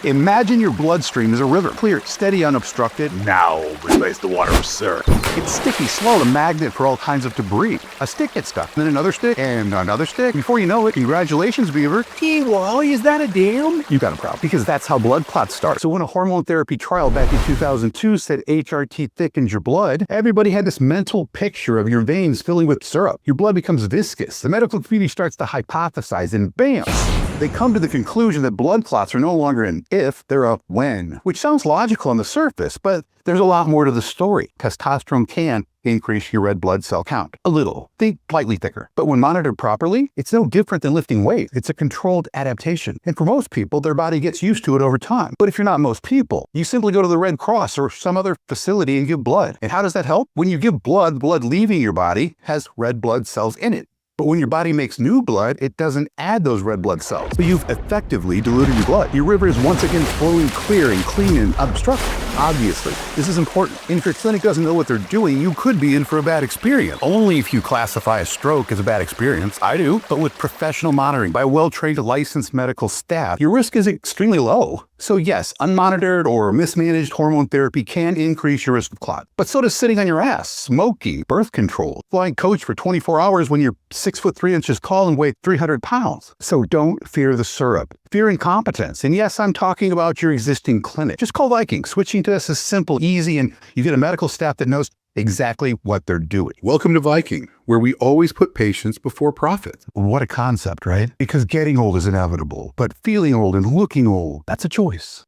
Imagine your bloodstream is a river, clear, steady, unobstructed. Now replace the water with syrup. It's sticky, slow, a magnet for all kinds of debris. A stick gets stuck, then another stick, and another stick. Before you know it, congratulations, Beaver. Hey, Wally, is that a dam? You got a problem. Because that's how blood clots start. So when a hormone therapy trial back in 2002 said HRT thickens your blood, everybody had this mental picture of your veins filling with syrup. Your blood becomes viscous. The medical community starts to hypothesize, and bam! They come to the conclusion that blood clots are no longer an if, they're a when, which sounds logical on the surface, but there's a lot more to the story. Testosterone can increase your red blood cell count. A little. Think slightly thicker. But when monitored properly, it's no different than lifting weight. It's a controlled adaptation. And for most people, their body gets used to it over time. But if you're not most people, you simply go to the Red Cross or some other facility and give blood. And how does that help? When you give blood, blood leaving your body has red blood cells in it. But when your body makes new blood, it doesn't add those red blood cells. So you've effectively diluted your blood. Your river is once again flowing clear and clean and unobstructed. Obviously, this is important. And if your clinic doesn't know what they're doing, you could be in for a bad experience. Only if you classify a stroke as a bad experience. I do. But with professional monitoring by a well-trained licensed medical staff, your risk is extremely low. So yes, unmonitored or mismanaged hormone therapy can increase your risk of clot. But so does sitting on your ass, smoking, birth control, flying coach for 24 hours when you're 6'3" tall and weigh 300 pounds. So don't fear the syrup. Fear incompetence. And yes, I'm talking about your existing clinic. Just call Viking. Switching to this is simple, easy, and you get a medical staff that knows exactly what they're doing. Welcome to Viking, where we always put patients before profit. What a concept, right? Because getting old is inevitable, but feeling old and looking old, that's a choice.